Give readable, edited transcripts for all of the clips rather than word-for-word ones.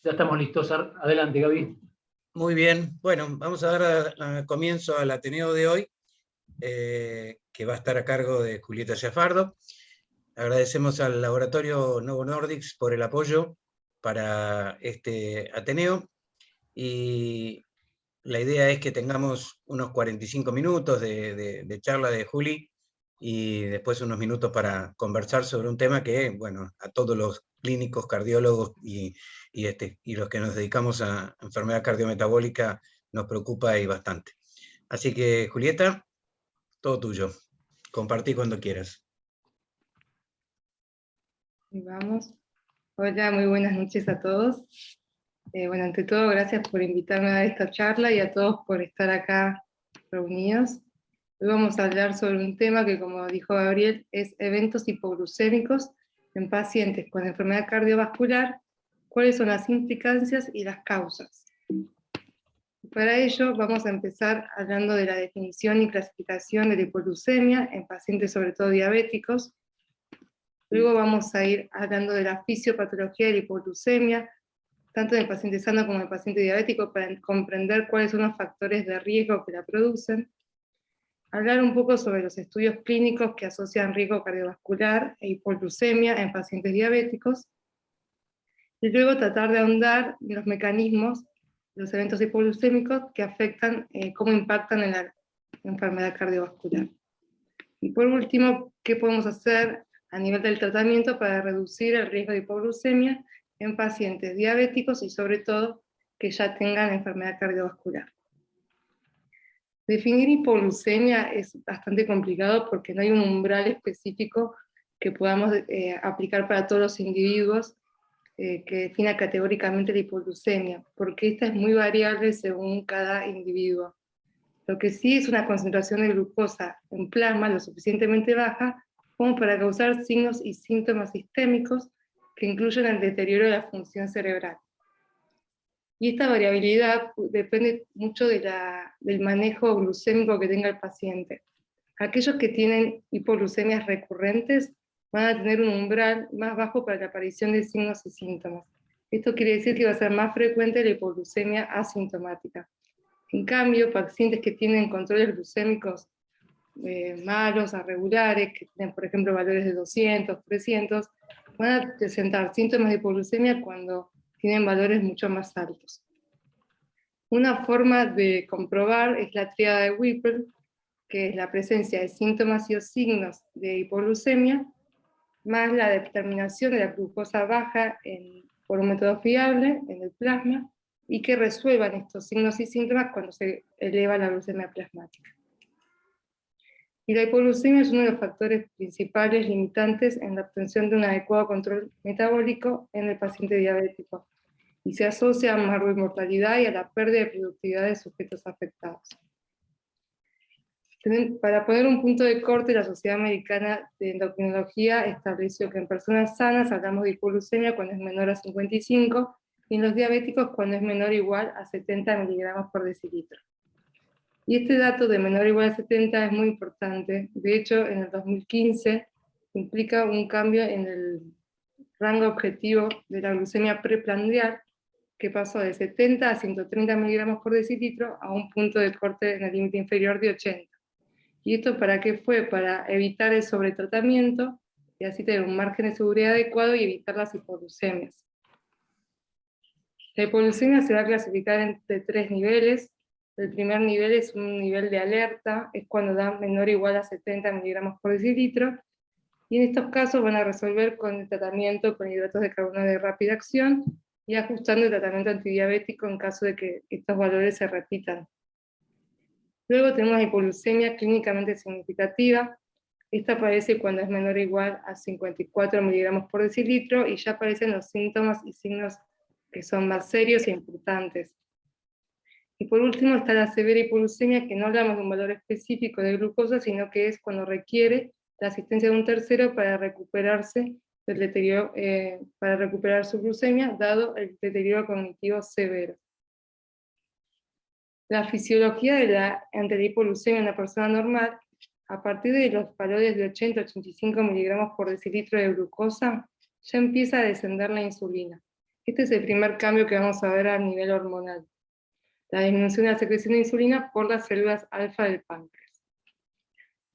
Ya estamos listos. Adelante, Gaby. Muy bien, bueno, vamos a dar comienzo al Ateneo de hoy, que va a estar a cargo de Julieta Schafardo. Agradecemos al Laboratorio Novo Nordisk por el apoyo para este Ateneo, y la idea es que tengamos unos 45 minutos de charla de Juli, y después unos minutos para conversar sobre un tema que, bueno, a todos los clínicos, cardiólogos y los que nos dedicamos a enfermedad cardiometabólica nos preocupa y bastante. Así que, Julieta, todo tuyo. Compartí cuando quieras. Y vamos. Hola, muy buenas noches a todos. Bueno, ante todo, gracias por invitarme a esta charla y a todos por estar acá reunidos. Hoy vamos a hablar sobre un tema que, como dijo Gabriel, es eventos hipoglucémicos en pacientes con enfermedad cardiovascular, cuáles son las implicancias y las causas. Para ello vamos a empezar hablando de la definición y clasificación de la hipoglucemia en pacientes sobre todo diabéticos. Luego vamos a ir hablando de la fisiopatología de la hipoglucemia, tanto en el paciente sano como en el paciente diabético, para comprender cuáles son los factores de riesgo que la producen. Hablar un poco sobre los estudios clínicos que asocian riesgo cardiovascular e hipoglucemia en pacientes diabéticos. Y luego tratar de ahondar en los mecanismos de los eventos hipoglucémicos que afectan, cómo impactan en la enfermedad cardiovascular. Y por último, ¿qué podemos hacer a nivel del tratamiento para reducir el riesgo de hipoglucemia en pacientes diabéticos y sobre todo que ya tengan enfermedad cardiovascular? Definir hipoglucemia es bastante complicado porque no hay un umbral específico que podamos aplicar para todos los individuos que defina categóricamente la hipoglucemia, porque esta es muy variable según cada individuo. Lo que sí es una concentración de glucosa en plasma lo suficientemente baja como para causar signos y síntomas sistémicos que incluyen el deterioro de la función cerebral. Y esta variabilidad depende mucho del manejo glucémico que tenga el paciente. Aquellos que tienen hipoglucemias recurrentes van a tener un umbral más bajo para la aparición de signos y síntomas. Esto quiere decir que va a ser más frecuente la hipoglucemia asintomática. En cambio, pacientes que tienen controles glucémicos malos a regulares, que tienen, por ejemplo, valores de 200, 300, van a presentar síntomas de hipoglucemia cuando tienen valores mucho más altos. Una forma de comprobar es la tríada de Whipple, que es la presencia de síntomas y o signos de hipoglucemia, más la determinación de la glucosa baja por un método fiable en el plasma, y que resuelvan estos signos y síntomas cuando se eleva la glucemia plasmática. Y la hipoglucemia es uno de los factores principales limitantes en la obtención de un adecuado control metabólico en el paciente diabético, y se asocia a mayor mortalidad y a la pérdida de productividad de sujetos afectados. Para poner un punto de corte, la Sociedad Americana de Endocrinología estableció que en personas sanas hablamos de hipoglucemia cuando es menor a 55, y en los diabéticos cuando es menor o igual a 70 miligramos por decilitro. Y este dato de menor o igual a 70 es muy importante. De hecho, en el 2015 implica un cambio en el rango objetivo de la glucemia preprandial, que pasó de 70 a 130 miligramos por decilitro a un punto de corte en el límite inferior de 80. ¿Y esto para qué fue? Para evitar el sobretratamiento y así tener un margen de seguridad adecuado y evitar las hipoglucemias. La hipoglucemia se va a clasificar entre 3 niveles. El primer nivel es un nivel de alerta, es cuando da menor o igual a 70 miligramos por decilitro, y en estos casos van a resolver con el tratamiento con hidratos de carbono de rápida acción y ajustando el tratamiento antidiabético en caso de que estos valores se repitan. Luego tenemos la hipoglucemia clínicamente significativa. Esta aparece cuando es menor o igual a 54 miligramos por decilitro y ya aparecen los síntomas y signos que son más serios e importantes. Y por último está la severa hipoglucemia, que no hablamos de un valor específico de glucosa, sino que es cuando requiere la asistencia de un tercero para recuperarse del deterioro, para recuperar su glucemia, dado el deterioro cognitivo severo. La fisiología de la hipoglucemia en una persona normal, a partir de los valores de 80 a 85 miligramos por decilitro de glucosa, ya empieza a descender la insulina. Este es el primer cambio que vamos a ver a nivel hormonal. La disminución de la secreción de insulina por las células alfa del páncreas.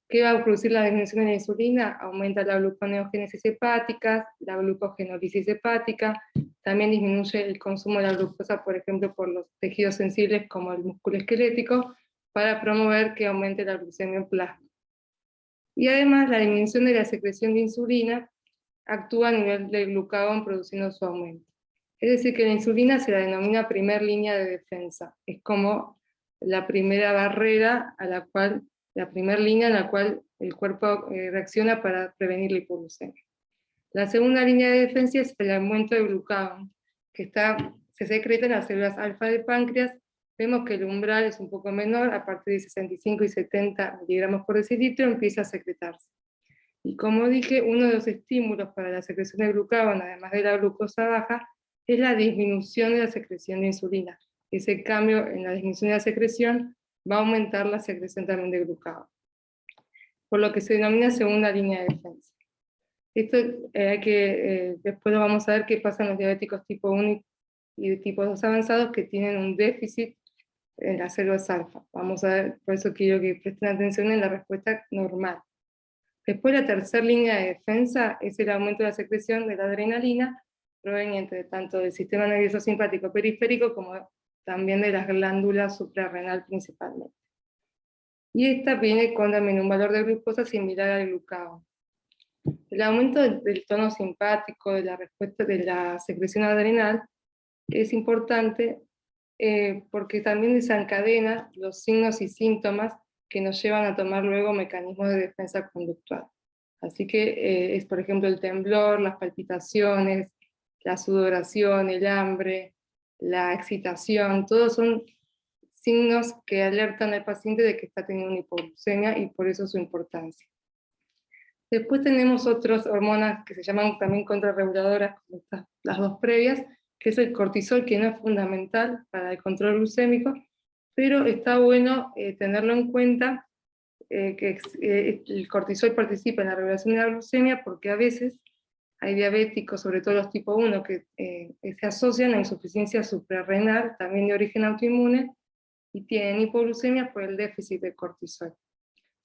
¿Qué va a producir la disminución de la insulina? Aumenta la gluconeogénesis hepática, la glucogenólisis hepática, también disminuye el consumo de la glucosa, por ejemplo, por los tejidos sensibles como el músculo esquelético, para promover que aumente la glucemia en plasma. Y además la disminución de la secreción de insulina actúa a nivel del glucagón produciendo su aumento. Es decir, que la insulina se la denomina primer línea de defensa. Es como la primera barrera a la cual, la primera línea en la cual el cuerpo reacciona para prevenir la hipoglucemia. La segunda línea de defensa es el aumento de glucagón, que se secreta en las células alfa del páncreas. Vemos que el umbral es un poco menor, a partir de 65 y 70 miligramos por decilitro empieza a secretarse. Y como dije, uno de los estímulos para la secreción de glucagón, además de la glucosa baja, es la disminución de la secreción de insulina. Ese cambio en la disminución de la secreción va a aumentar la secreción también de glucagón, por lo que se denomina segunda línea de defensa. Esto después lo vamos a ver qué pasa en los diabéticos tipo 1 y de tipo 2 avanzados que tienen un déficit en las células alfa. Vamos a ver, por eso quiero que presten atención en la respuesta normal. Después la tercera línea de defensa es el aumento de la secreción de la adrenalina, proveniente tanto del sistema nervioso simpático periférico como también de las glándulas suprarrenal principalmente. Y esta viene con también un valor de glucosa similar al glucagón. El aumento del tono simpático, de la respuesta de la secreción adrenal, es importante porque también desencadena los signos y síntomas que nos llevan a tomar luego mecanismos de defensa conductual. Así que es, por ejemplo, el temblor, las palpitaciones, la sudoración, el hambre, la excitación, todos son signos que alertan al paciente de que está teniendo una hipoglucemia y por eso su importancia. Después tenemos otras hormonas que se llaman también contrarreguladoras, como las dos previas, que es el cortisol, que no es fundamental para el control glucémico, pero está bueno tenerlo en cuenta, que el cortisol participa en la regulación de la glucemia porque a veces hay diabéticos, sobre todo los tipo 1, que se asocian a insuficiencia suprarrenal, también de origen autoinmune, y tienen hipoglucemia por el déficit de cortisol.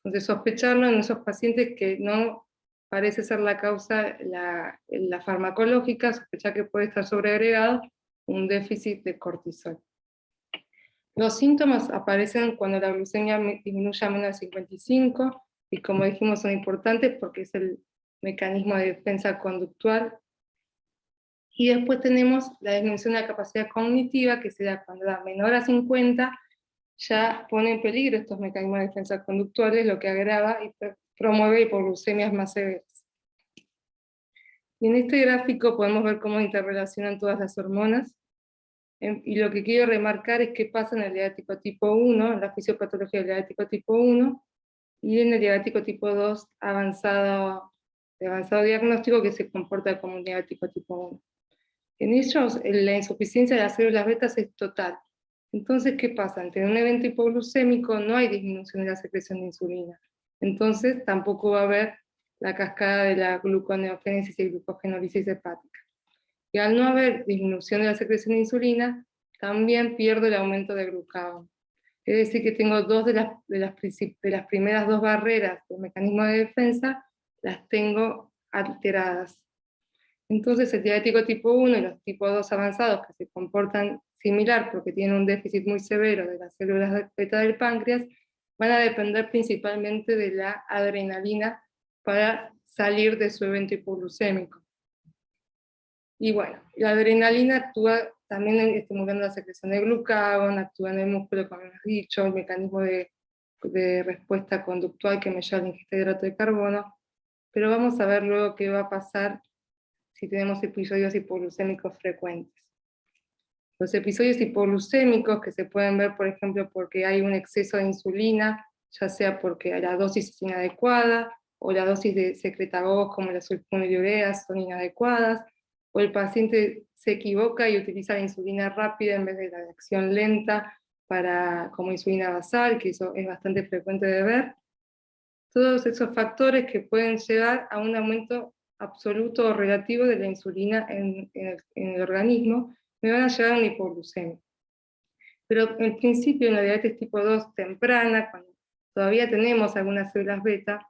Entonces sospecharlo en esos pacientes que no parece ser la causa la farmacológica, sospechar que puede estar sobreagregado un déficit de cortisol. Los síntomas aparecen cuando la glucemia disminuye a menos de 55, y como dijimos son importantes porque es el mecanismo de defensa conductual. Y después tenemos la disminución de la capacidad cognitiva, que se da cuando da menor a 50, ya pone en peligro estos mecanismos de defensa conductuales, lo que agrava y promueve hipoglucemias más severas. Y en este gráfico podemos ver cómo interrelacionan todas las hormonas, y lo que quiero remarcar es qué pasa en el diabético tipo 1, en la fisiopatología del diabético tipo 1, y en el diabético tipo 2 de avanzado diagnóstico, que se comporta como un diabético tipo 1. En ellos la insuficiencia de las células betas es total. Entonces, ¿qué pasa? Ante un evento hipoglucémico no hay disminución de la secreción de insulina. Entonces, tampoco va a haber la cascada de la gluconeogénesis y glucogenólisis hepática. Y al no haber disminución de la secreción de insulina, también pierdo el aumento de glucagón. Es decir, que tengo dos de las primeras dos barreras del mecanismo de defensa, las tengo alteradas. Entonces el diabético tipo 1 y los tipo 2 avanzados, que se comportan similar porque tienen un déficit muy severo de las células beta del páncreas, van a depender principalmente de la adrenalina para salir de su evento hipoglucémico. Y bueno, la adrenalina actúa también estimulando la secreción de glucagón, actúa en el músculo, como hemos dicho, el mecanismo de respuesta conductual que me lleva a la ingesta de hidrato de carbono, pero vamos a ver luego qué va a pasar si tenemos episodios hipoglucémicos frecuentes. Los episodios hipoglucémicos que se pueden ver, por ejemplo, porque hay un exceso de insulina, ya sea porque la dosis es inadecuada, o la dosis de secretagogos como las sulfonilureas son inadecuadas, o el paciente se equivoca y utiliza la insulina rápida en vez de la de acción lenta como insulina basal, que eso es bastante frecuente de ver. Todos esos factores que pueden llevar a un aumento absoluto o relativo de la insulina en el organismo, me van a llevar a una hipoglucemia. Pero en principio en la diabetes tipo 2 temprana, cuando todavía tenemos algunas células beta,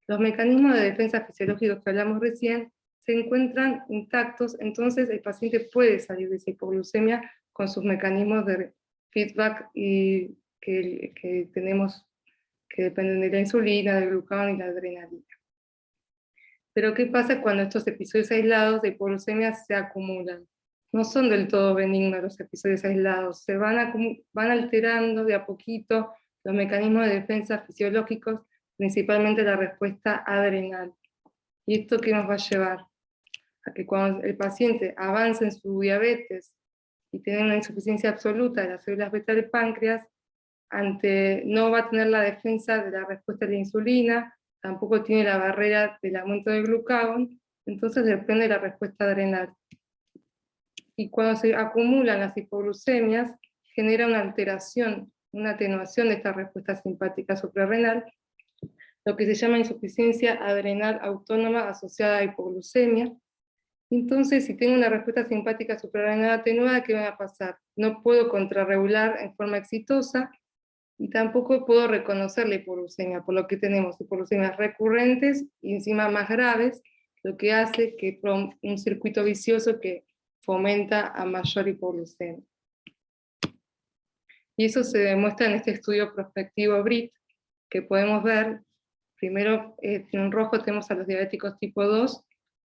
los mecanismos de defensa fisiológicos que hablamos recién se encuentran intactos, entonces el paciente puede salir de esa hipoglucemia con sus mecanismos de feedback que tenemos, que dependen de la insulina, del glucagón y la adrenalina. Pero ¿qué pasa cuando estos episodios aislados de hipoglucemia se acumulan? No son del todo benignos los episodios aislados, se van alterando de a poquito los mecanismos de defensa fisiológicos, principalmente la respuesta adrenal. ¿Y esto qué nos va a llevar? A que cuando el paciente avance en su diabetes y tiene una insuficiencia absoluta de las células beta del páncreas, no va a tener la defensa de la respuesta de la insulina, tampoco tiene la barrera del aumento del glucagón, entonces depende de la respuesta adrenal. Y cuando se acumulan las hipoglucemias, genera una alteración, una atenuación de esta respuesta simpática suprarrenal, lo que se llama insuficiencia adrenal autónoma asociada a hipoglucemia. Entonces, si tengo una respuesta simpática suprarrenal atenuada, ¿qué va a pasar? No puedo contrarregular en forma exitosa, y tampoco puedo reconocer la hipoglucemia, por lo que tenemos hipoglucemias recurrentes y encima más graves, lo que hace que un circuito vicioso que fomenta a mayor hipoglucemia. Y eso se demuestra en este estudio prospectivo BRIT, que podemos ver, primero en rojo tenemos a los diabéticos tipo 2,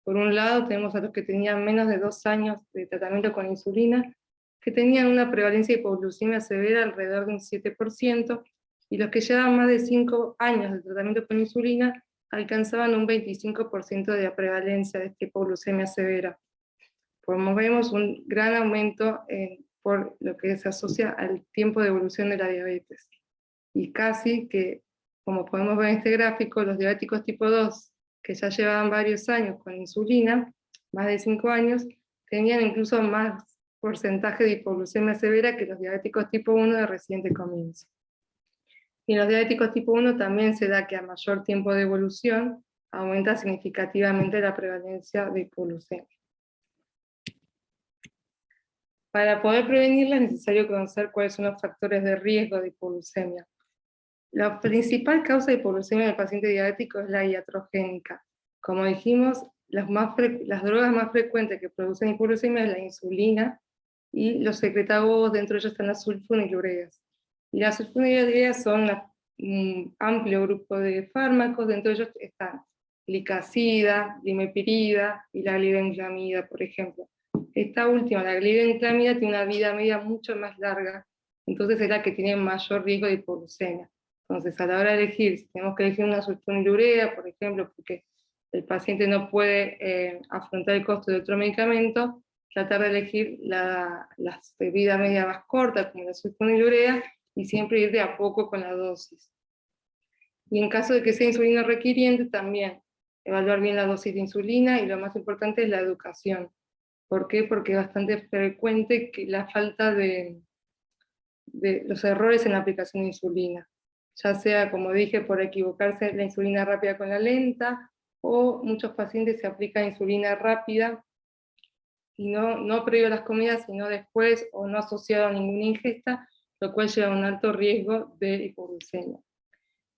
por un lado tenemos a los que tenían menos de 2 años de tratamiento con insulina, que tenían una prevalencia de hipoglucemia severa alrededor de un 7%, y los que llevaban más de 5 años de tratamiento con insulina alcanzaban un 25% de la prevalencia de esta hipoglucemia severa. Como vemos, un gran aumento por lo que se asocia al tiempo de evolución de la diabetes. Y casi que, como podemos ver en este gráfico, los diabéticos tipo 2, que ya llevaban varios años con insulina, más de 5 años, tenían incluso más porcentaje de hipoglucemia severa que los diabéticos tipo 1 de reciente comienzo. Y en los diabéticos tipo 1 también se da que a mayor tiempo de evolución aumenta significativamente la prevalencia de hipoglucemia. Para poder prevenirla es necesario conocer cuáles son los factores de riesgo de hipoglucemia. La principal causa de hipoglucemia en el paciente diabético es la iatrogénica. Como dijimos, las drogas más frecuentes que producen hipoglucemia es la insulina y los secretagogos, dentro de ellos están las sulfonilureas. Y las sulfonilureas son un amplio grupo de fármacos, dentro de ellos están glicazida, limepirida y la glibenclamida, por ejemplo. Esta última, la glibenclamida, tiene una vida media mucho más larga, entonces es la que tiene mayor riesgo de hipoglucemia. Entonces, a la hora de elegir, si tenemos que elegir una sulfonilurea, por ejemplo, porque el paciente no puede afrontar el costo de otro medicamento, tratar de elegir las de vida media más corta, como la sulfonilurea, y siempre ir de a poco con la dosis. Y en caso de que sea insulina requiriente, también evaluar bien la dosis de insulina, y lo más importante es la educación. ¿Por qué? Porque es bastante frecuente que la falta de los errores en la aplicación de insulina, ya sea, como dije, por equivocarse la insulina rápida con la lenta, o muchos pacientes se aplican insulina rápida, y no previo a las comidas, sino después, o no asociado a ninguna ingesta, lo cual lleva a un alto riesgo de hipoglucemia.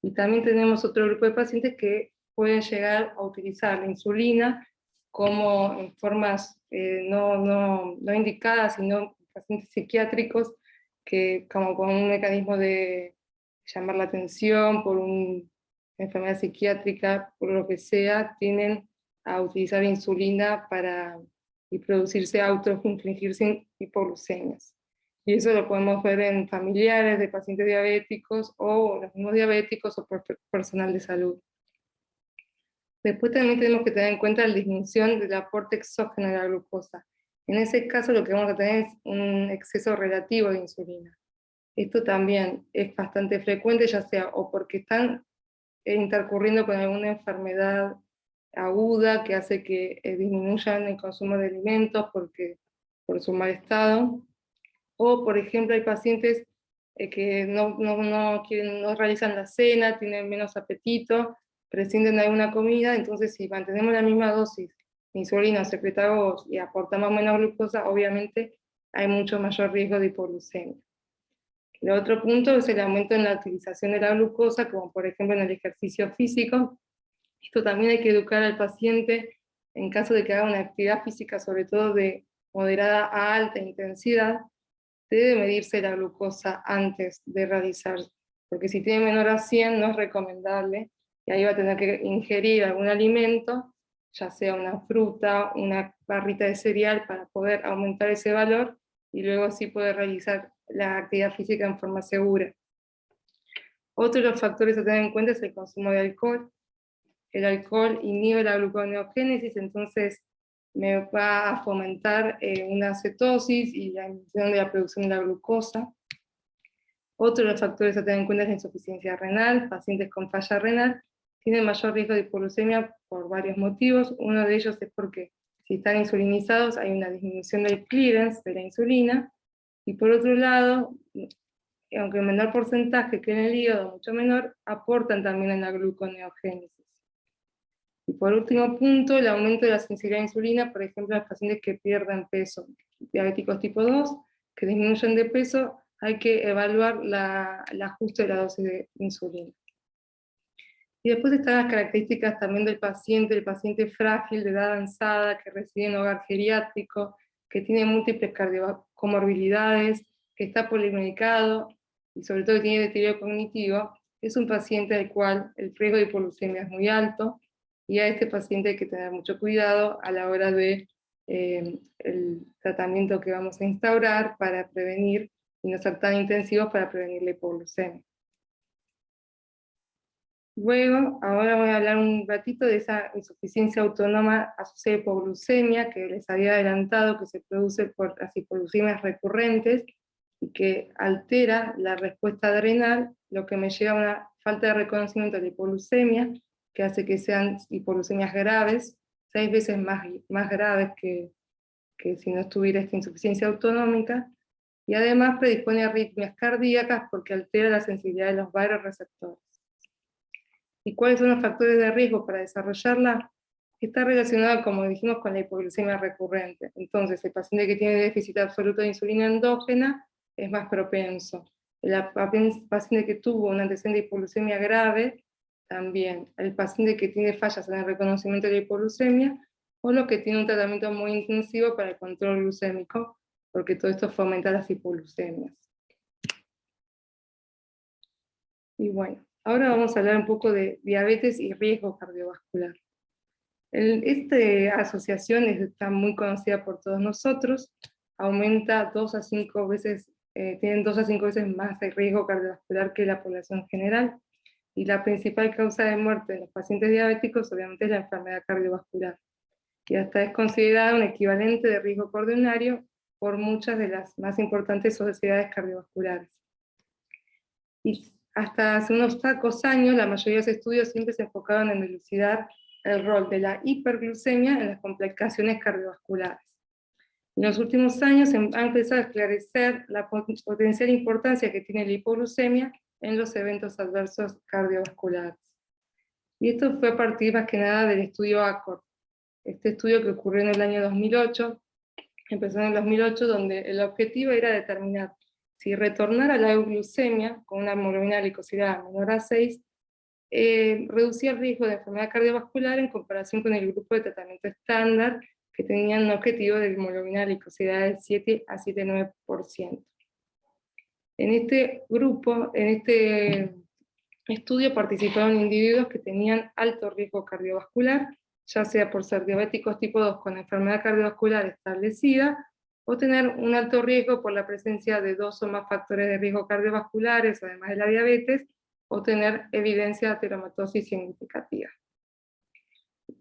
Y también tenemos otro grupo de pacientes que pueden llegar a utilizar la insulina como en formas no indicadas, sino pacientes psiquiátricos que, como con un mecanismo de llamar la atención por una enfermedad psiquiátrica, por lo que sea, tienden a utilizar insulina para producirse, autoinfligirse hipoglucemias. Y eso lo podemos ver en familiares de pacientes diabéticos, o los mismos diabéticos, o por personal de salud. Después también tenemos que tener en cuenta la disminución del aporte exógeno de la glucosa. En ese caso lo que vamos a tener es un exceso relativo de insulina. Esto también es bastante frecuente, ya sea o porque están intercurriendo con alguna enfermedad aguda que hace que disminuyan el consumo de alimentos por su mal estado, o por ejemplo hay pacientes que no realizan la cena, tienen menos apetito, prescinden de alguna comida, entonces si mantenemos la misma dosis de insulina o secretagos y aportamos menos glucosa, obviamente hay mucho mayor riesgo de hipoglucemia. El otro punto es el aumento en la utilización de la glucosa, como por ejemplo en el ejercicio físico. Esto también hay que educar al paciente en caso de que haga una actividad física, sobre todo de moderada a alta intensidad, debe medirse la glucosa antes de realizar, porque si tiene menor a 100 no es recomendable, y ahí va a tener que ingerir algún alimento, ya sea una fruta, una barrita de cereal, para poder aumentar ese valor, y luego sí poder realizar la actividad física en forma segura. Otro de los factores a tener en cuenta es el consumo de alcohol. El alcohol inhibe la gluconeogénesis, entonces me va a fomentar una cetosis y la inhibición de la producción de la glucosa. Otro de los factores a tener en cuenta es la insuficiencia renal. Pacientes con falla renal tienen mayor riesgo de hipoglucemia por varios motivos. Uno de ellos es porque si están insulinizados hay una disminución del clearance de la insulina, y por otro lado, aunque en menor porcentaje que en el hígado, mucho menor, aportan también en la gluconeogénesis. Y por último punto, el aumento de la sensibilidad a la insulina, por ejemplo, en los pacientes que pierden peso, diabéticos tipo 2, que disminuyen de peso, hay que evaluar el ajuste de la dosis de insulina. Y después están las características también del paciente, el paciente frágil, de edad avanzada, que reside en hogar geriátrico, que tiene múltiples comorbilidades, que está polimedicado, y sobre todo que tiene deterioro cognitivo. Es un paciente al cual el riesgo de hipoglucemia es muy alto, y a este paciente hay que tener mucho cuidado a la hora de el tratamiento que vamos a instaurar para prevenir, y no ser tan intensivos para prevenir la hipoglucemia. Luego, ahora voy a hablar un ratito de esa insuficiencia autónoma asociada a hipoglucemia, que les había adelantado, que se produce por las hipoglucemias recurrentes, y que altera la respuesta adrenal, lo que me lleva a una falta de reconocimiento de la hipoglucemia, que hace que sean hipoglucemias graves, 6 veces más graves que si no estuviera esta insuficiencia autonómica, y además predispone a arritmias cardíacas porque altera la sensibilidad de los vasoreceptores. ¿Y cuáles son los factores de riesgo para desarrollarla? Está relacionada, como dijimos, con la hipoglucemia recurrente. Entonces, el paciente que tiene déficit absoluto de insulina endógena es más propenso. El paciente que tuvo un antecedente de hipoglucemia grave, también. El paciente que tiene fallas en el reconocimiento de la hipoglucemia, o lo que tiene un tratamiento muy intensivo para el control glucémico, porque todo esto fomenta las hipoglucemias. Y bueno, ahora vamos a hablar un poco de diabetes y riesgo cardiovascular. Esta asociación está muy conocida por todos nosotros, aumenta 2 a 5 veces, tienen 2 a 5 veces más de riesgo cardiovascular que la población general, y la principal causa de muerte en los pacientes diabéticos obviamente es la enfermedad cardiovascular, que hasta es considerada un equivalente de riesgo coronario por muchas de las más importantes sociedades cardiovasculares. Y hasta hace unos pocos años, la mayoría de los estudios siempre se enfocaban en dilucidar el rol de la hiperglucemia en las complicaciones cardiovasculares. En los últimos años se ha empezado a esclarecer la potencial importancia que tiene la hipoglucemia en los eventos adversos cardiovasculares. Y esto fue a partir más que nada del estudio ACCORD. Este estudio que ocurrió en el año 2008, empezó en el 2008, donde el objetivo era determinar si retornar a la euglucemia con una hemoglobina glicosilada menor a 6 reducía el riesgo de enfermedad cardiovascular en comparación con el grupo de tratamiento estándar, que tenían un objetivo de hemoglobina glicosilada del 7 a 7,9%. En este grupo, en este estudio participaron individuos que tenían alto riesgo cardiovascular, ya sea por ser diabéticos tipo 2 con enfermedad cardiovascular establecida, o tener un alto riesgo por la presencia de 2 o más factores de riesgo cardiovasculares, además de la diabetes, o tener evidencia de ateromatosis significativa.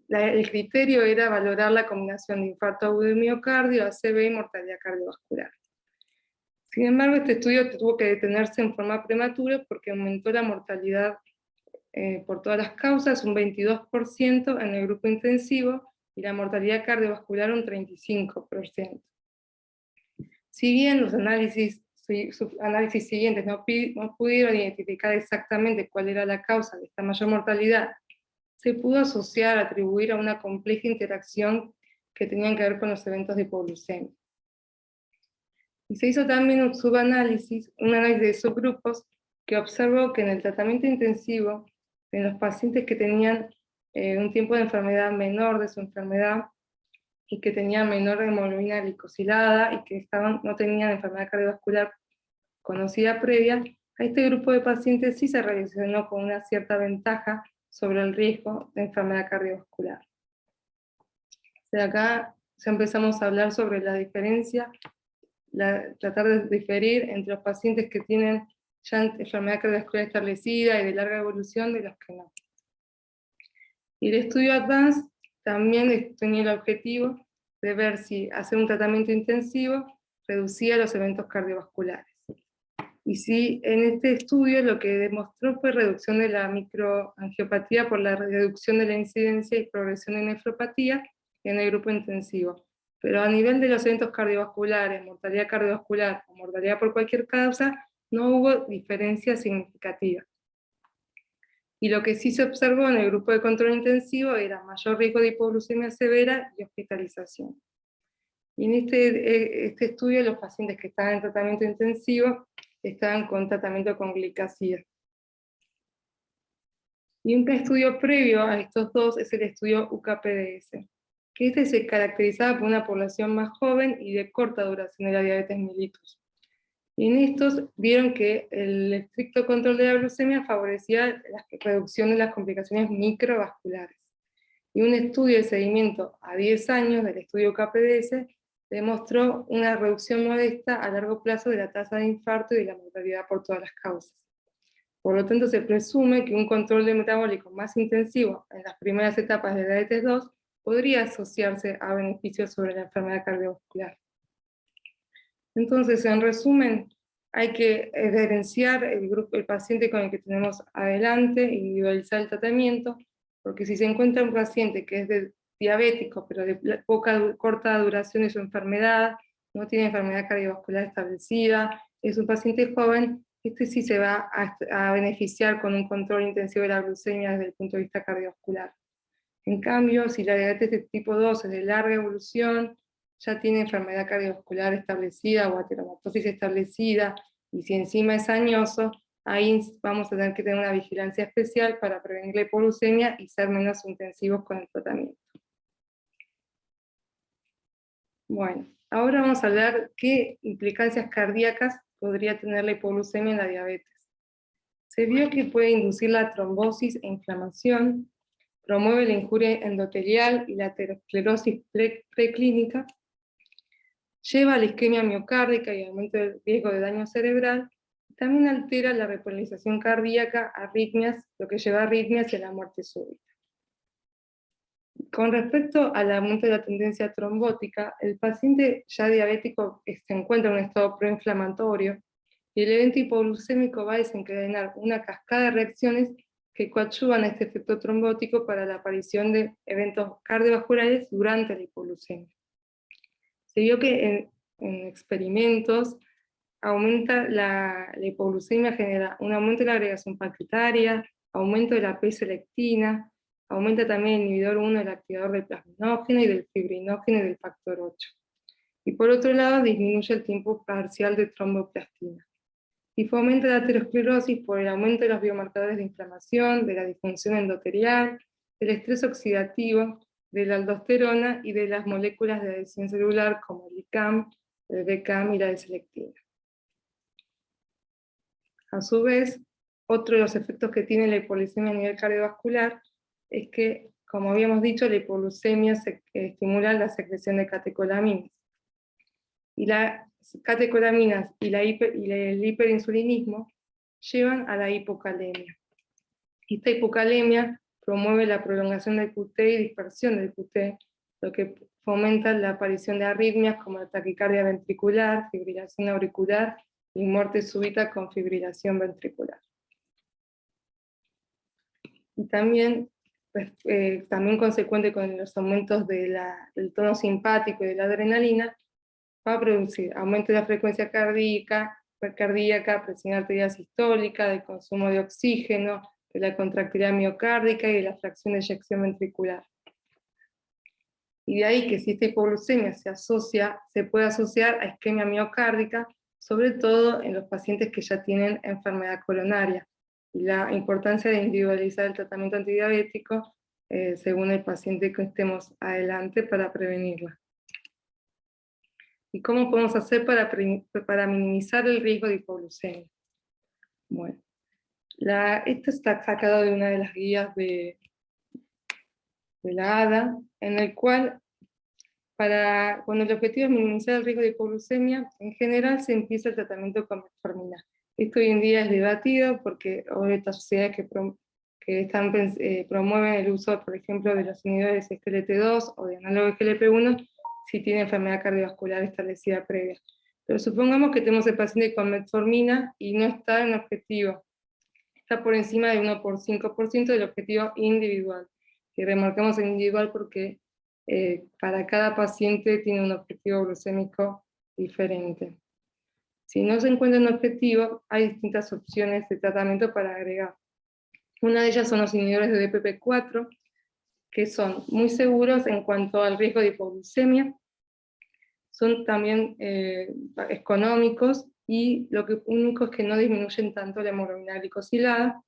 El criterio era valorar la combinación de infarto agudo de miocardio, ACV y mortalidad cardiovascular. Sin embargo, este estudio tuvo que detenerse en forma prematura porque aumentó la mortalidad por todas las causas un 22% en el grupo intensivo, y la mortalidad cardiovascular un 35%. Si bien los análisis siguientes no pudieron identificar exactamente cuál era la causa de esta mayor mortalidad se pudo asociar, atribuir a una compleja interacción que tenían que ver con los eventos de hipoglucemia. Y se hizo también un subanálisis, un análisis de subgrupos, que observó que en el tratamiento intensivo, en los pacientes que tenían un tiempo de enfermedad menor de su enfermedad, y que tenían menor hemoglobina glicosilada, y que no tenían enfermedad cardiovascular conocida previa, a este grupo de pacientes sí se relacionó con una cierta ventaja sobre el riesgo de enfermedad cardiovascular. De acá ya empezamos a hablar sobre la diferencia, tratar de diferir entre los pacientes que tienen ya enfermedad cardiovascular establecida y de larga evolución de los que no. Y el estudio ADVANCE también tenía el objetivo de ver si hacer un tratamiento intensivo reducía los eventos cardiovasculares. Y sí, en este estudio lo que demostró fue reducción de la microangiopatía por la reducción de la incidencia y progresión de nefropatía en el grupo intensivo. Pero a nivel de los eventos cardiovasculares, mortalidad cardiovascular o mortalidad por cualquier causa, no hubo diferencia significativa. Y lo que sí se observó en el grupo de control intensivo era mayor riesgo de hipoglucemia severa y hospitalización. Y en este estudio los pacientes que estaban en tratamiento intensivo estaban con tratamiento con glicazida. Y un estudio previo a estos dos es el estudio UKPDS, que este se caracterizaba por una población más joven y de corta duración de la diabetes mellitus. Y en estos vieron que el estricto control de la glucemia favorecía la reducción de las complicaciones microvasculares. Y un estudio de seguimiento a 10 años del estudio KPDS demostró una reducción modesta a largo plazo de la tasa de infarto y de la mortalidad por todas las causas. Por lo tanto, se presume que un control de metabólico más intensivo en las primeras etapas de diabetes 2 podría asociarse a beneficios sobre la enfermedad cardiovascular. Entonces, en resumen, hay que diferenciar el paciente con el que tenemos adelante, individualizar el tratamiento, porque si se encuentra un paciente que es diabético, pero de corta duración de su enfermedad, no tiene enfermedad cardiovascular establecida, es un paciente joven, este sí se va a beneficiar con un control intensivo de la glucemia desde el punto de vista cardiovascular. En cambio, si la diabetes de tipo 2 es de larga evolución, ya tiene enfermedad cardiovascular establecida o ateromatosis establecida, y si encima es añoso, ahí vamos a tener que tener una vigilancia especial para prevenir la hipoglucemia y ser menos intensivos con el tratamiento. Bueno, ahora vamos a hablar qué implicancias cardíacas podría tener la hipoglucemia en la diabetes. Se vio que puede inducir la trombosis e inflamación, promueve la injuria endotelial y la aterosclerosis preclínica, lleva a la isquemia miocárdica y aumento del riesgo de daño cerebral, y también altera la repolarización cardíaca, arritmias, lo que lleva a arritmias y a la muerte súbita. Con respecto al aumento de la tendencia trombótica, el paciente ya diabético se encuentra en un estado proinflamatorio, y el evento hipoglucémico va a desencadenar una cascada de reacciones que coadyuvan a este efecto trombótico para la aparición de eventos cardiovasculares durante la hipoglucemia. Se vio que en experimentos aumenta la hipoglucemia, genera un aumento de la agregación plaquetaria, aumento de la P-selectina, aumenta también el inhibidor 1 del activador del plasminógeno y del fibrinógeno y del factor 8. Y por otro lado, disminuye el tiempo parcial de tromboplastina. Y fomenta la aterosclerosis por el aumento de los biomarcadores de inflamación, de la disfunción endotelial, del estrés oxidativo, de la aldosterona y de las moléculas de adhesión celular como el ICAM, el BCAM y la D-selectina. A su vez, otro de los efectos que tiene la hipoglucemia a nivel cardiovascular es que, como habíamos dicho, la hipoglucemia estimula la secreción de catecolaminas. Y las catecolaminas y el hiperinsulinismo llevan a la hipocalemia. Esta hipocalemia promueve la prolongación del QT y dispersión del QT, lo que fomenta la aparición de arritmias como la taquicardia ventricular, fibrilación auricular y muerte súbita con fibrilación ventricular. Y también, también consecuente con los aumentos del tono simpático y de la adrenalina, va a producir aumento de la frecuencia cardíaca, presión arterial sistólica, del consumo de oxígeno, de la contractilidad miocárdica y de la fracción de eyección ventricular. Y de ahí que si esta hipoglucemia se puede asociar a isquemia miocárdica, sobre todo en los pacientes que ya tienen enfermedad coronaria, y la importancia de individualizar el tratamiento antidiabético según el paciente que estemos adelante para prevenirla. ¿Y cómo podemos hacer para minimizar el riesgo de hipoglucemia? Bueno, esto está sacado de una de las guías de la ADA, en el cual, cuando el objetivo es minimizar el riesgo de hipoglucemia, en general se empieza el tratamiento con metformina. Esto hoy en día es debatido porque hay estas sociedades que promueven el uso, por ejemplo, de los inhibidores de SGLT2 o de análogos GLP-1 si tiene enfermedad cardiovascular establecida previa. Pero supongamos que tenemos el paciente con metformina y no está en objetivo, está por encima del 1,5% del objetivo individual. Y remarcamos el individual porque para cada paciente tiene un objetivo glucémico diferente. Si no se encuentra un objetivo, hay distintas opciones de tratamiento para agregar. Una de ellas son los inhibidores de DPP-4, que son muy seguros en cuanto al riesgo de hipoglucemia, son también económicos, y lo único es que no disminuyen tanto la hemoglobina glicosilada,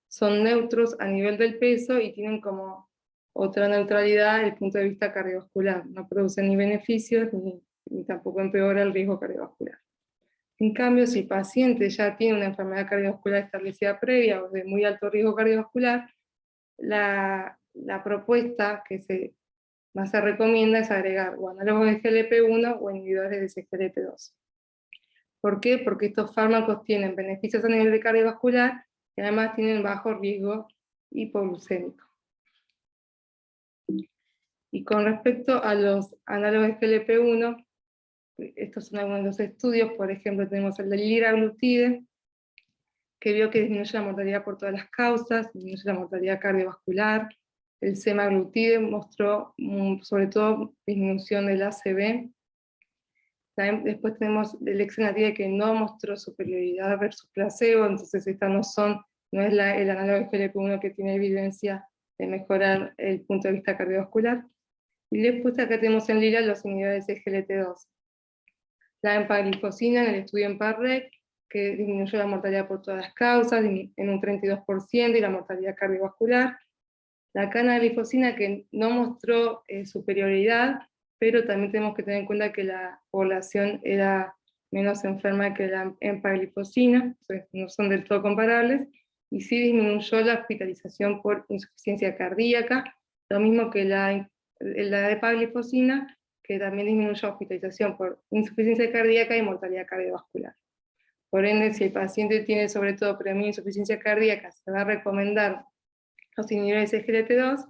son neutros a nivel del peso y tienen como otra neutralidad desde el punto de vista cardiovascular, no producen ni beneficios ni tampoco empeora el riesgo cardiovascular. En cambio, si el paciente ya tiene una enfermedad cardiovascular establecida previa o de muy alto riesgo cardiovascular, la propuesta que más se recomienda es agregar o análogos de GLP-1 o inhibidores de SGLT2. ¿Por qué? Porque estos fármacos tienen beneficios a nivel de cardiovascular y además tienen bajo riesgo hipoglucémico. Y con respecto a los análogos de GLP-1, estos son algunos de los estudios. Por ejemplo, tenemos el del liraglutide, que vio que disminuye la mortalidad por todas las causas, disminuye la mortalidad cardiovascular. El semaglutide mostró sobre todo disminución del ACV. También después tenemos el exenatide, que no mostró superioridad versus placebo, entonces esta no es el análogo de GLP-1 que tiene evidencia de mejorar el punto de vista cardiovascular. Y después acá tenemos en lila los inhibidores de SGLT2. La empaglifosina en el estudio EMPA-REC, que disminuyó la mortalidad por todas las causas en un 32% y la mortalidad cardiovascular. La canaglifosina, que no mostró superioridad, pero también tenemos que tener en cuenta que la población era menos enferma que la empaglifosina, entonces no son del todo comparables, y sí disminuyó la hospitalización por insuficiencia cardíaca, lo mismo que la empaglifosina, que también disminuye la hospitalización por insuficiencia cardíaca y mortalidad cardiovascular. Por ende, si el paciente tiene sobre todo predominio de insuficiencia cardíaca, se va a recomendar los inhibidores de SGLT2,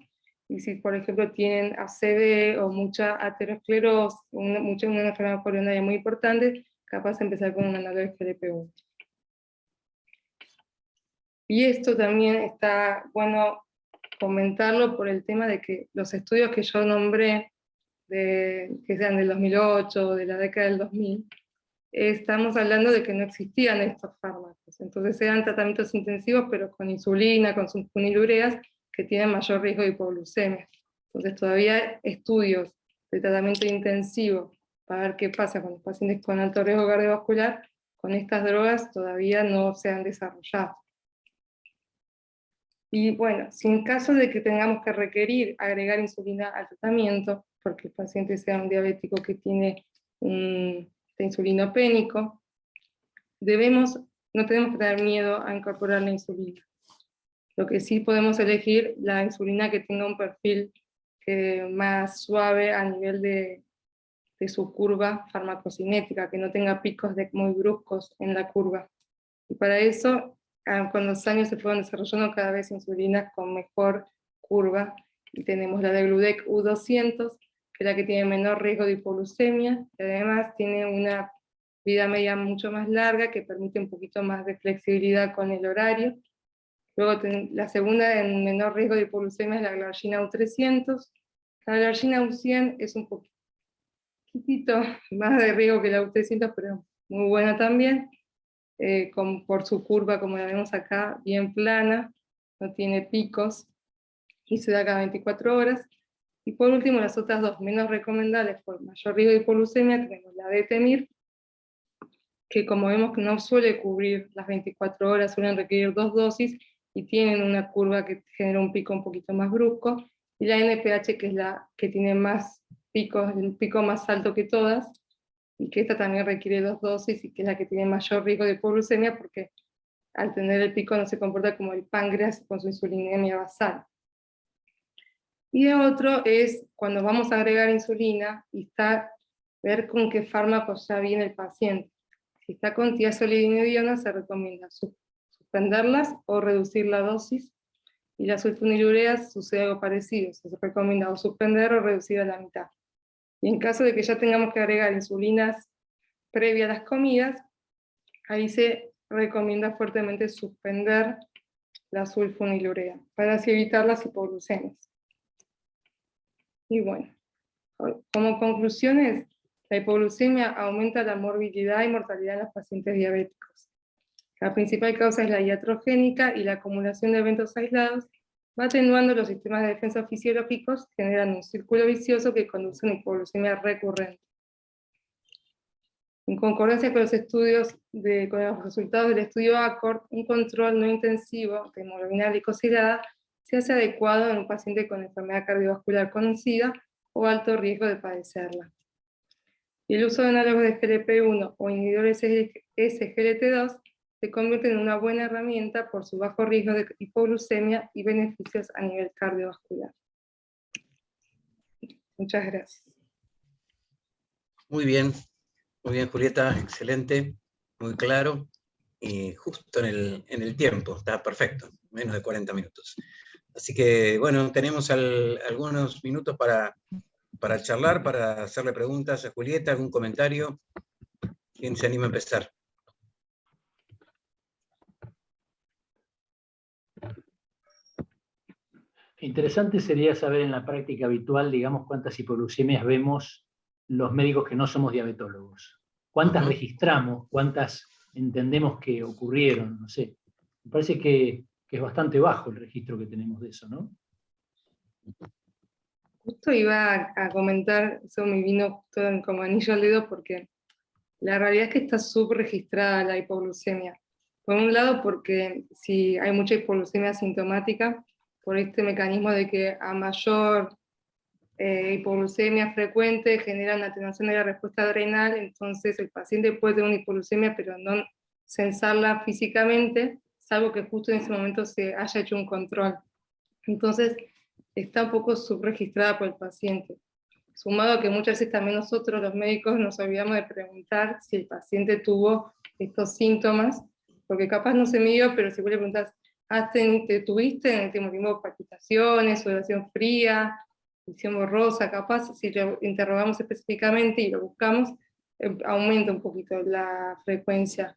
y si por ejemplo tienen ACV o mucha aterosclerosis, una enfermedad coronaria muy importante, capaz de empezar con un análogo de GLP-1. Y esto también está bueno comentarlo por el tema de que los estudios que yo nombré, que sean del 2008 o de la década del 2000, estamos hablando de que no existían estos fármacos, entonces eran tratamientos intensivos pero con insulina, con sulfonilureas, que tienen mayor riesgo de hipoglucemia. Entonces todavía estudios de tratamiento intensivo para ver qué pasa con los pacientes con alto riesgo cardiovascular, con estas drogas todavía no se han desarrollado. Y bueno, si en caso de que tengamos que requerir agregar insulina al tratamiento, porque el paciente sea un diabético que tiene un insulinopénico, no tenemos que tener miedo a incorporar la insulina. Lo que sí podemos elegir la insulina que tenga un perfil más suave a nivel de su curva farmacocinética, que no tenga picos muy bruscos en la curva. Y para eso, con los años se fueron desarrollando cada vez insulinas con mejor curva, y tenemos la de Gludec U200, que es la que tiene menor riesgo de hipoglucemia, y además tiene una vida media mucho más larga, que permite un poquito más de flexibilidad con el horario. Luego la segunda en menor riesgo de hipoglucemia es la glargina U300. La glargina U100 es un poquitito más de riesgo que la U300, pero muy buena también, por su curva, como la vemos acá, bien plana, no tiene picos y se da cada 24 horas. Y por último, las otras dos menos recomendables por mayor riesgo de hipoglucemia, tenemos la Detemir, que como vemos que no suele cubrir las 24 horas, suelen requerir 2 dosis y tienen una curva que genera un pico un poquito más brusco, y la NPH, que es la que tiene más picos, el pico más alto que todas, y que esta también requiere 2 dosis y que es la que tiene mayor riesgo de hipoglucemia porque al tener el pico no se comporta como el páncreas con su insulinemia basal. Y el otro es cuando vamos a agregar insulina y está ver con qué fármaco ya viene el paciente. Si está con tiazolidinediona se recomienda suspenderlas o reducir la dosis, y las sulfonilureas sucede algo parecido, se recomienda o suspender o reducir a la mitad. Y en caso de que ya tengamos que agregar insulinas previa a las comidas, ahí se recomienda fuertemente suspender la sulfonilurea para así evitar las hipoglucemias. Y bueno, como conclusiones, la hipoglucemia aumenta la morbilidad y mortalidad en los pacientes diabéticos. La principal causa es la iatrogénica y la acumulación de eventos aislados va atenuando los sistemas de defensa fisiológicos, generando un círculo vicioso que conduce a una hipoglucemia recurrente. En concordancia con los con los resultados del estudio ACCORD, un control no intensivo de hemoglobina glicosilada se hace adecuado en un paciente con enfermedad cardiovascular conocida o alto riesgo de padecerla. Y el uso de análogos de GLP-1 o inhibidores SGLT2 se convierte en una buena herramienta por su bajo riesgo de hipoglucemia y beneficios a nivel cardiovascular. Muchas gracias. Muy bien, Julieta, excelente, muy claro, y justo en el tiempo, está perfecto, menos de 40 minutos. Así que, bueno, tenemos algunos minutos para charlar, para hacerle preguntas a Julieta, algún comentario. ¿Quién se anima a empezar? Interesante sería saber en la práctica habitual, digamos, cuántas hipoglucemias vemos los médicos que no somos diabetólogos. ¿Cuántas registramos? ¿Cuántas entendemos que ocurrieron? No sé. Me parece que es bastante bajo el registro que tenemos de eso, ¿no? Justo iba a comentar, eso me vino todo como anillo al dedo, porque la realidad es que está subregistrada la hipoglucemia. Por un lado, porque si hay mucha hipoglucemia asintomática, por este mecanismo de que a mayor hipoglucemia frecuente genera una atenuación de la respuesta adrenal, entonces el paciente puede tener una hipoglucemia, pero no censarla físicamente, salvo que justo en ese momento se haya hecho un control. Entonces, está un poco subregistrada por el paciente. Sumado a que muchas veces también nosotros, los médicos, nos olvidamos de preguntar si el paciente tuvo estos síntomas, porque capaz no se midió, pero si vos le preguntás, ¿tuviste en el último tiempo palpitaciones, sudoración fría, visión borrosa? Capaz, si lo interrogamos específicamente y lo buscamos, aumenta un poquito la frecuencia.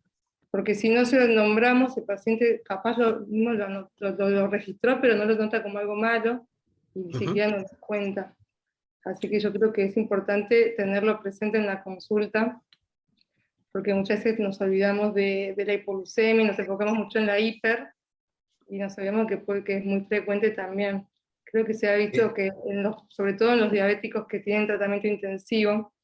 Porque si no se lo nombramos, el paciente capaz lo registró, pero no lo nota como algo malo, y ni siquiera nos da cuenta. Así que yo creo que es importante tenerlo presente en la consulta, porque muchas veces nos olvidamos de la hipoglucemia, nos enfocamos mucho en la hiper, y nos olvidamos que es muy frecuente también. Creo que se ha visto que, sobre todo en los diabéticos que tienen tratamiento intensivo,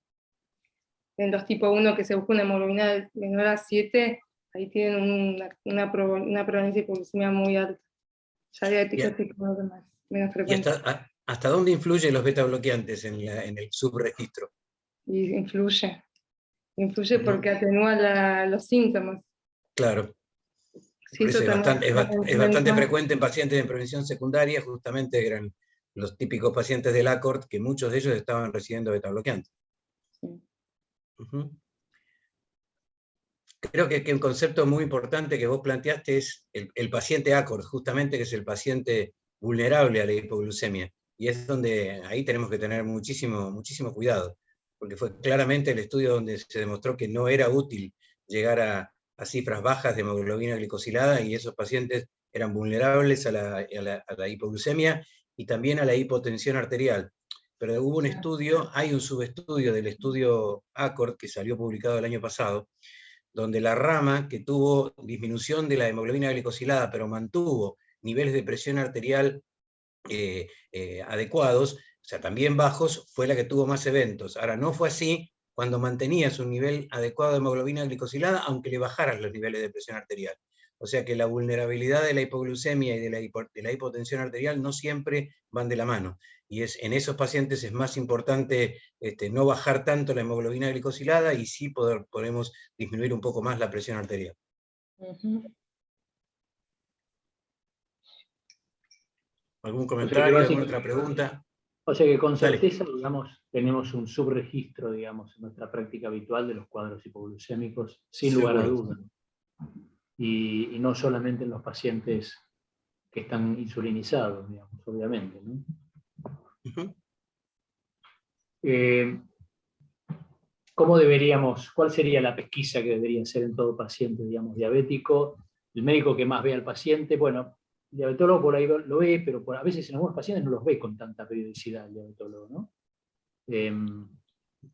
en los tipo 1 que se busca una hemoglobina menor a 7, ahí tienen una prevalencia de hipoglucemia muy alta. Ya diabéticos tipo menos frecuentes. ¿Y hasta dónde influyen los beta bloqueantes en el subregistro? Y influye porque atenúa los síntomas. Claro. Sí, Por eso es bastante frecuente en pacientes en prevención secundaria, justamente eran los típicos pacientes del ACCORD, que muchos de ellos estaban recibiendo beta bloqueantes. Sí. Creo que un concepto muy importante que vos planteaste es el paciente ACCORD, justamente, que es el paciente vulnerable a la hipoglucemia. Y es donde ahí tenemos que tener muchísimo cuidado, porque fue claramente el estudio donde se demostró que no era útil llegar a cifras bajas de hemoglobina glicosilada, y esos pacientes eran vulnerables a la hipoglucemia y también a la hipotensión arterial. Pero hubo un estudio, hay un subestudio del estudio ACCORD que salió publicado el año pasado, donde la rama que tuvo disminución de la hemoglobina glicosilada, pero mantuvo niveles de presión arterial adecuados, o sea, también bajos, fue la que tuvo más eventos. Ahora, no fue así cuando mantenías un nivel adecuado de hemoglobina glicosilada, aunque le bajaras los niveles de presión arterial. O sea que la vulnerabilidad de la hipoglucemia y de la hipotensión arterial no siempre van de la mano. Y en esos pacientes es más importante no bajar tanto la hemoglobina glicosilada y sí podemos disminuir un poco más la presión arterial. ¿Algún comentario, alguna otra pregunta? O sea que con certeza, digamos, tenemos un subregistro, digamos, en nuestra práctica habitual de los cuadros hipoglucémicos, sin lugar a dudas. Y no solamente en los pacientes que están insulinizados, digamos, obviamente, ¿no? ¿Cuál sería la pesquisa que debería hacer en todo paciente, digamos, diabético? El médico que más ve al paciente, bueno, el diabetólogo por ahí lo ve, pero a veces en algunos pacientes no los ve con tanta periodicidad el diabetólogo, ¿no?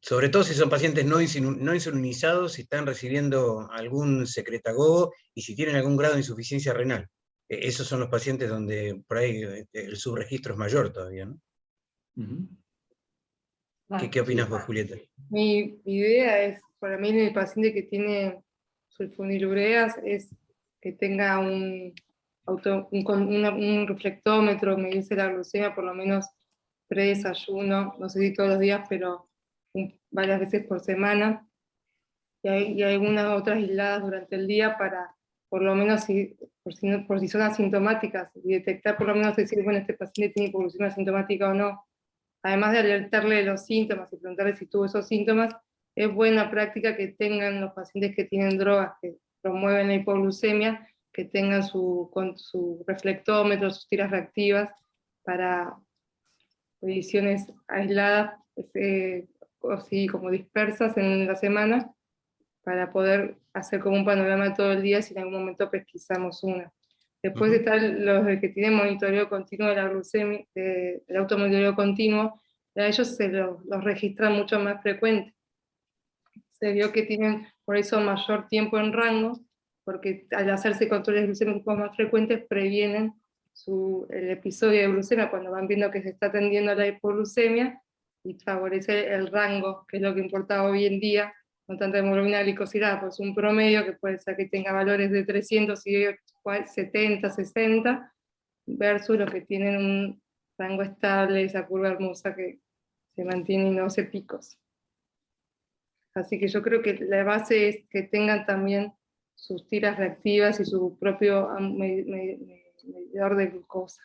Sobre todo si son pacientes no insulinizados, si están recibiendo algún secretagogo y si tienen algún grado de insuficiencia renal. Esos son los pacientes donde por ahí el subregistro es mayor todavía, ¿no? ¿Qué opinas vos, Julieta? Mi idea es, para mí, en el paciente que tiene sulfonilureas, es que tenga un reflectómetro, medirse la glucemia por lo menos pre-desayuno, no sé si todos los días, pero varias veces por semana, y algunas otras aisladas durante el día para, por lo menos, por si son asintomáticas, y detectar por lo menos, decir, bueno, este paciente tiene hipoglucemia asintomática o no. Además de alertarle de los síntomas y preguntarle si tuvo esos síntomas, es buena práctica que tengan los pacientes que tienen drogas que promueven la hipoglucemia, que tengan su reflectómetro, sus tiras reactivas para mediciones aisladas, así como dispersas en la semana, para poder hacer como un panorama todo el día si en algún momento pesquisamos una. Después están los que tienen monitoreo continuo de la glucemia, el automonitoreo continuo, a ellos se los registran mucho más frecuente. Se vio que tienen por eso mayor tiempo en rango, porque al hacerse controles glucémicos más frecuentes previenen el episodio de glucemia cuando van viendo que se está atendiendo a la hipoglucemia, y favorece el rango, que es lo que importa hoy en día, con tanta hemoglobina glicosilada, pues un promedio que puede ser que tenga valores de 300 y 70, 60, versus los que tienen un rango estable, esa curva hermosa que se mantiene y no hace picos. Así que yo creo que la base es que tengan también sus tiras reactivas y su propio medidor de glucosa,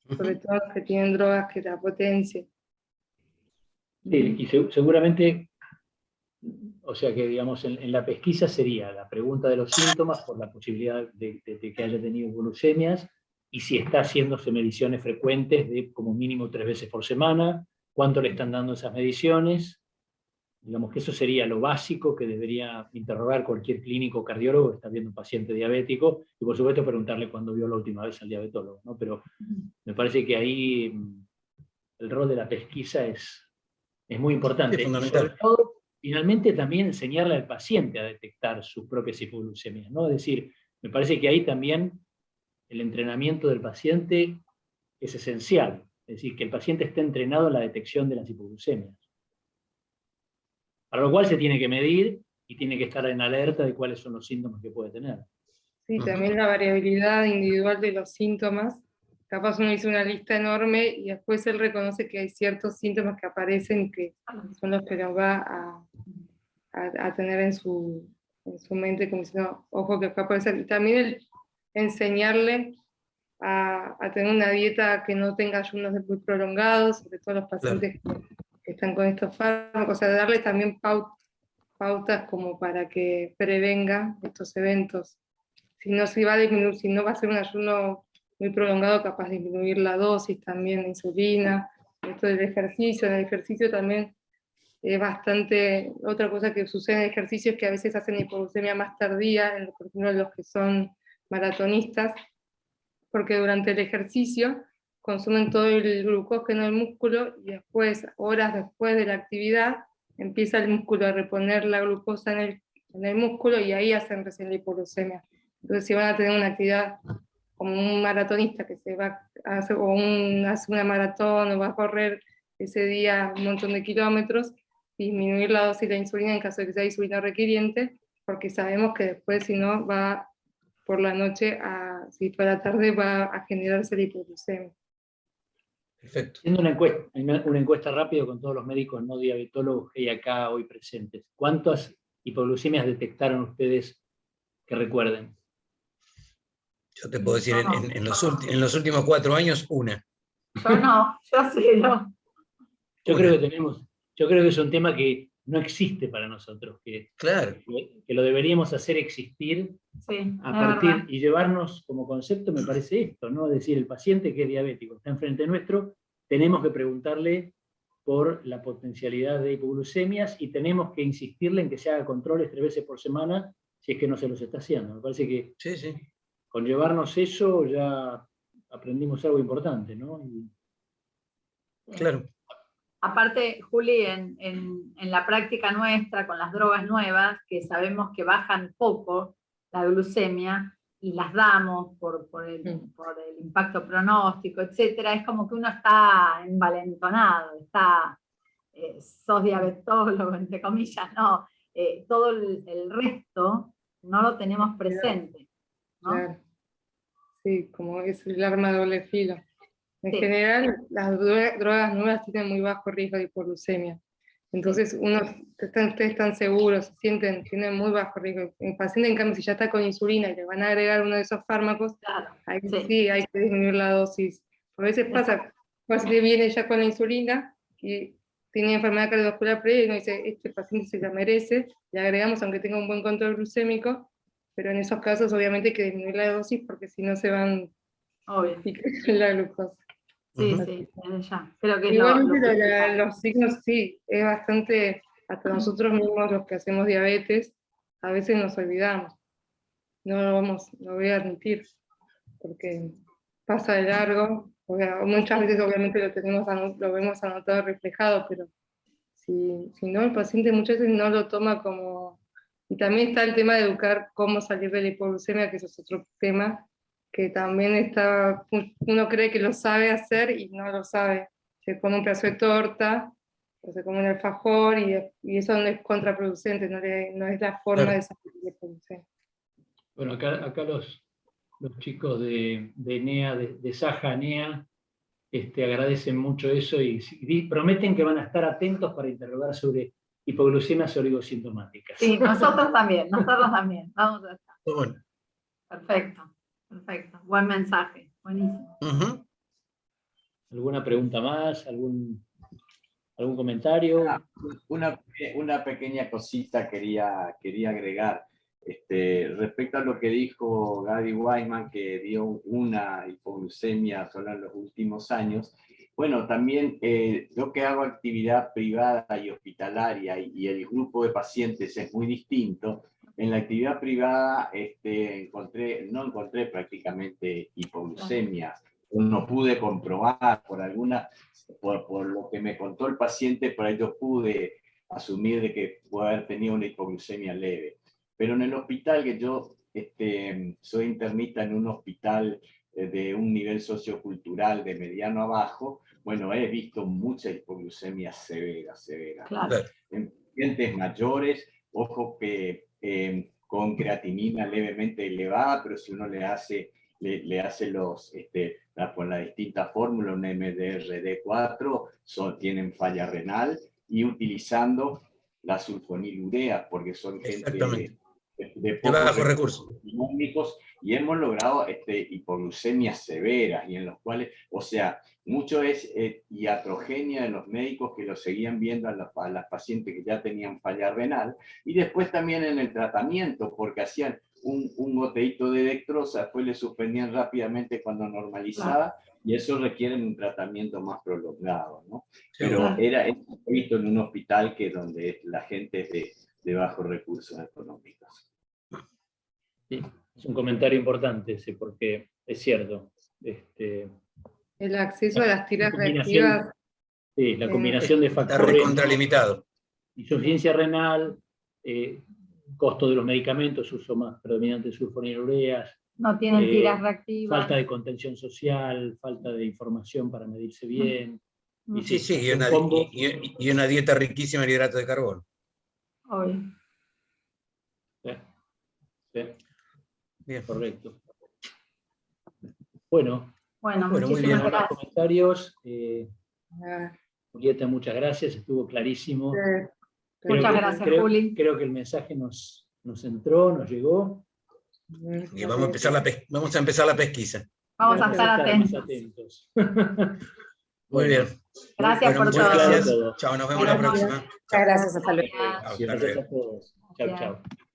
sobre todo los que tienen drogas que la potencian. Sí, y seguramente, o sea que digamos en la pesquisa sería la pregunta de los síntomas por la posibilidad de que haya tenido glucemias, y si está haciéndose mediciones frecuentes de como mínimo 3 veces por semana, cuánto le están dando esas mediciones. Digamos que eso sería lo básico que debería interrogar cualquier clínico cardiólogo que está viendo un paciente diabético, y por supuesto preguntarle cuándo vio la última vez al diabetólogo, ¿no? Pero me parece que ahí el rol de la pesquisa es muy importante. Es fundamental. Y sobre todo, finalmente, también enseñarle al paciente a detectar sus propias hipoglucemias, ¿no? Es decir, me parece que ahí también el entrenamiento del paciente es esencial. Es decir, que el paciente esté entrenado en la detección de las hipoglucemias. Para lo cual se tiene que medir y tiene que estar en alerta de cuáles son los síntomas que puede tener. Sí, también la variabilidad individual de los síntomas. Capaz uno hizo una lista enorme y después él reconoce que hay ciertos síntomas que aparecen y que son los que nos va a tener en su mente, como diciendo, ojo que acá puede ser. Y también enseñarle a tener una dieta que no tenga ayunos muy prolongados, sobre todo los pacientes que están con estos fármacos, o sea, darle también pautas como para que prevenga estos eventos. Si no va a ser un ayuno muy prolongado, capaz de disminuir la dosis también de insulina. Esto del ejercicio, en el ejercicio también es bastante, otra cosa que sucede en el ejercicio es que a veces hacen hipoglucemia más tardía, por ejemplo los que son maratonistas, porque durante el ejercicio consumen todo el glucógeno del músculo y después, horas después de la actividad, empieza el músculo a reponer la glucosa en el músculo y ahí hacen recién la hipoglucemia. Entonces si van a tener una actividad como un maratonista que se va a hacer, hace una maratón o va a correr ese día un montón de kilómetros, disminuir la dosis de insulina en caso de que sea insulina requiriente, porque sabemos que después, si no, va por la noche, si por la tarde, va a generarse la hipoglucemia. Perfecto. Haciendo una encuesta rápida con todos los médicos no diabetólogos que hay acá hoy presentes, ¿cuántas hipoglucemias detectaron ustedes que recuerden? Yo te puedo decir, en los últimos 4 años, una. Yo no, yo sí, no. Yo creo que es un tema que no existe para nosotros, Claro. que lo deberíamos hacer existir Sí, a partir y llevarnos como concepto, me parece esto, ¿no? Es decir, el paciente que es diabético está enfrente nuestro, tenemos que preguntarle por la potencialidad de hipoglucemias y tenemos que insistirle en que se haga controles 3 veces por semana si es que no se los está haciendo. Me parece que Sí. con llevarnos eso ya aprendimos algo importante, ¿no? Claro. Aparte, Juli, en la práctica nuestra, con las drogas nuevas, que sabemos que bajan poco la glucemia, y las damos por el impacto pronóstico, etcétera, es como que uno está envalentonado, sos diabetólogo, entre comillas, no, todo el resto no lo tenemos presente, ¿no? Claro. Sí, como es el arma de doble filo. En Sí. general, las drogas nuevas tienen muy bajo riesgo de hipoglucemia. Entonces, ustedes están seguros, tienen muy bajo riesgo. El paciente, en cambio, si ya está con insulina y le van a agregar uno de esos fármacos, Claro, ahí sí hay que disminuir la dosis. A veces pasa, el paciente viene ya con la insulina y tiene enfermedad cardiovascular previa y uno dice, este paciente se la merece, le agregamos aunque tenga un buen control glucémico, pero en esos casos obviamente hay que disminuir la dosis porque si no se van obvio. la glucosa. Sí, desde ya. Creo que es igualmente los signos sí, es bastante, hasta nosotros mismos los que hacemos diabetes, a veces nos olvidamos. No lo voy a admitir, porque pasa de largo, muchas veces obviamente lo vemos anotado, reflejado, pero si no, el paciente muchas veces no lo toma como... Y también está el tema de educar cómo salir de la hipoglucemia, que eso es otro tema, que también uno cree que lo sabe hacer y no lo sabe. Se come un pedazo de torta, o se come un alfajor, y eso no es contraproducente, no es la forma de salir de la hipoglucemia. Bueno, acá los chicos de NEA, de Saja NEA, agradecen mucho eso y prometen que van a estar atentos para interrogar sobre hipoglucemias oligosintomáticas. Sí, nosotros también, vamos a estar. Bueno. Perfecto. Buen mensaje, buenísimo. ¿Alguna pregunta más? ¿Algún comentario? Una pequeña cosita quería agregar. Respecto a lo que dijo Gaby Weissman, que dio una hipoglucemia solo en los últimos años, bueno, también yo que hago actividad privada y hospitalaria y el grupo de pacientes es muy distinto. En la actividad privada no encontré prácticamente hipoglucemias. No pude comprobar por lo que me contó el paciente, por ahí yo pude asumir de que puede haber tenido una hipoglucemia leve. Pero en el hospital, que yo soy internista en un hospital de un nivel sociocultural de mediano a bajo, bueno, he visto mucha hipoglucemia severa. Claro. En pacientes mayores, ojo que con creatinina levemente elevada, pero si uno le hace con la distinta fórmula, un MDRD4, tienen falla renal, y utilizando la sulfonilurea, porque son gente de pocos bajos recursos económicos, y hemos logrado hipoglucemias severas, y en los cuales, o sea, mucho es iatrogenia de los médicos que lo seguían viendo a las pacientes que ya tenían falla renal, y después también en el tratamiento, porque hacían un goteíto de dextrosa, después le suspendían rápidamente cuando normalizaba, y eso requiere un tratamiento más prolongado, ¿no? Pero era visto en un hospital donde la gente es de bajos recursos económicos. Sí, es un comentario importante ese, porque es cierto. El acceso a las tiras reactivas. Sí, la combinación de factores. Está recontralimitado. Insuficiencia renal, costo de los medicamentos, uso más predominante de sulfonilureas, No tienen tiras reactivas. Falta de contención social, falta de información para medirse bien. Y Sí, combo. y una dieta riquísima en hidratos de carbono. Obvio. Sí, Bien. correcto. Bueno, Bueno, muy muchísimas bien. más gracias. comentarios. Ah, Julieta, muchas gracias, estuvo clarísimo. Muchas gracias, Juli. Creo que el mensaje nos entró, nos llegó. Y vamos a empezar la pesquisa. Vamos a Vamos estar más atentos. Muy bien. Gracias por muchas todo. gracias. todo. Chao, nos vemos Buenas la noches. próxima. Muchas gracias, hasta luego. Chao, hasta Gracias luego. a todos. Chau, Gracias. chau.